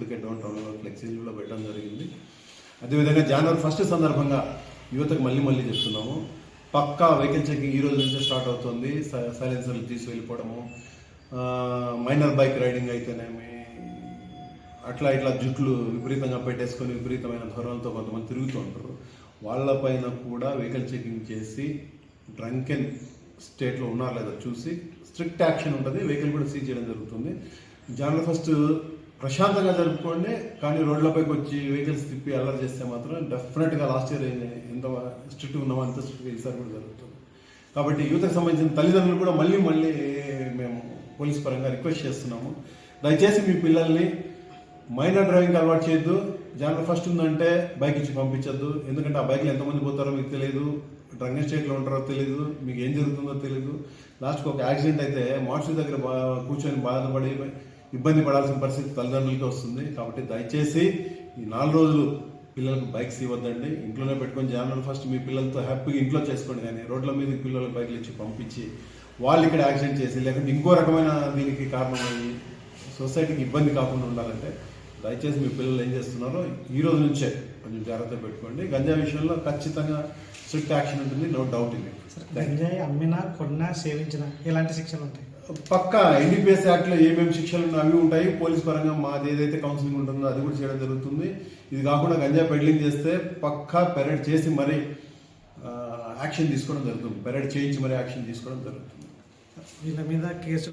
ఇప్పటికే డౌన్ టౌన్లో ఫ్లెక్సీలు కూడా పెట్టడం జరిగింది. అదేవిధంగా జనవరి 1 సందర్భంగా యువతకు మళ్ళీ చెప్తున్నాము, పక్కా వెహికల్ చెకింగ్ ఈ రోజు నుంచే స్టార్ట్ అవుతుంది. సైలెన్సర్లు తీసి వెళ్ళిపోవడము, మైనర్ బైక్ రైడింగ్ అయితేనేమి, ఇట్లా జుట్లు విపరీతంగా పెట్టేసుకొని విపరీతమైన ధోరణులతో కొంతమంది తిరుగుతూ ఉంటారు. వాళ్ళపైన కూడా వెహికల్ చెకింగ్ చేసి డ్రంకెన్ స్టేట్లో ఉన్నారా లేదా చూసి స్ట్రిక్ట్ యాక్షన్ ఉంటుంది. వెహికల్ కూడా సీజ్ చేయడం జరుగుతుంది. జనవరి 1 ప్రశాంతంగా జరుపుకోండి, కానీ రోడ్లపైకి వచ్చి వెహికల్స్ తిప్పి అల్లరి చేస్తే మాత్రం డెఫినెట్గా లాస్ట్ ఇయర్ ఎంత స్ట్రిక్ట్ ఉన్నామో అంత స్ట్రిక్ట్గా ఈసారి కూడా జరుగుతుంది. కాబట్టి యూత్కి సంబంధించిన తల్లిదండ్రులు కూడా మళ్ళీ మేము పోలీస్ పరంగా రిక్వెస్ట్ చేస్తున్నాము, దయచేసి మీ పిల్లల్ని మైనర్ డ్రైవింగ్ అలవాటు చేయొద్దు. జనవరి 1 ఉందంటే బైక్ ఇచ్చి పంపించద్దు. ఎందుకంటే ఆ బైక్లో ఎంతమంది పోతారో మీకు తెలియదు, డ్రంకెన్ స్టేట్లో ఉంటారో తెలియదు, మీకు ఏం జరుగుతుందో తెలియదు. లాస్ట్కి ఒక యాక్సిడెంట్ అయితే మోటార్ దగ్గర కూర్చొని బాధపడి ఇబ్బంది పడాల్సిన పరిస్థితి తల్లిదండ్రులకి వస్తుంది. కాబట్టి దయచేసి ఈ 4 రోజులు పిల్లలకు బైక్స్ ఇవ్వద్దండి. ఇంట్లోనే పెట్టుకొని జనవరి 1 మీ పిల్లలతో హ్యాపీగా ఇంట్లో చేసుకోండి, కానీ రోడ్ల మీద పిల్లలకు బైక్లు ఇచ్చి పంపించి వాళ్ళు ఇక్కడ యాక్సిడెంట్ చేసి లేకపోతే ఇంకో రకమైన దీనికి కారణమయ్యి సొసైటీకి ఇబ్బంది కాకుండా ఉండాలంటే దయచేసి మీ పిల్లలు ఏం చేస్తున్నారో ఈ రోజు నుంచే కొంచెం జాగ్రత్త పెట్టుకోండి. గంజా విషయంలో ఖచ్చితంగా స్ట్రిక్ట్ యాక్షన్ ఉంటుంది, నో డౌట్ ఇది. గంజాయి అమ్మినా, కొన్నా, సేవించినా ఎలాంటి శిక్షలు ఉంటాయి? పక్కా ఎన్డీపీఎస్ యాక్ట్లో ఏమేమి శిక్షలు ఉన్నాయో అవి ఉంటాయి. పోలీస్ పరంగా మాది ఏదైతే కౌన్సిలింగ్ ఉంటుందో అది కూడా చేయడం జరుగుతుంది. ఇది కాకుండా గంజా పెడ్లింగ్ చేస్తే పక్కా పెరేడ్ చేసి మరీ యాక్షన్ తీసుకోవడం జరుగుతుంది. పెరేడ్ చేయించి మరీ యాక్షన్ తీసుకోవడం జరుగుతుంది. వీళ్ళ మీద కేసు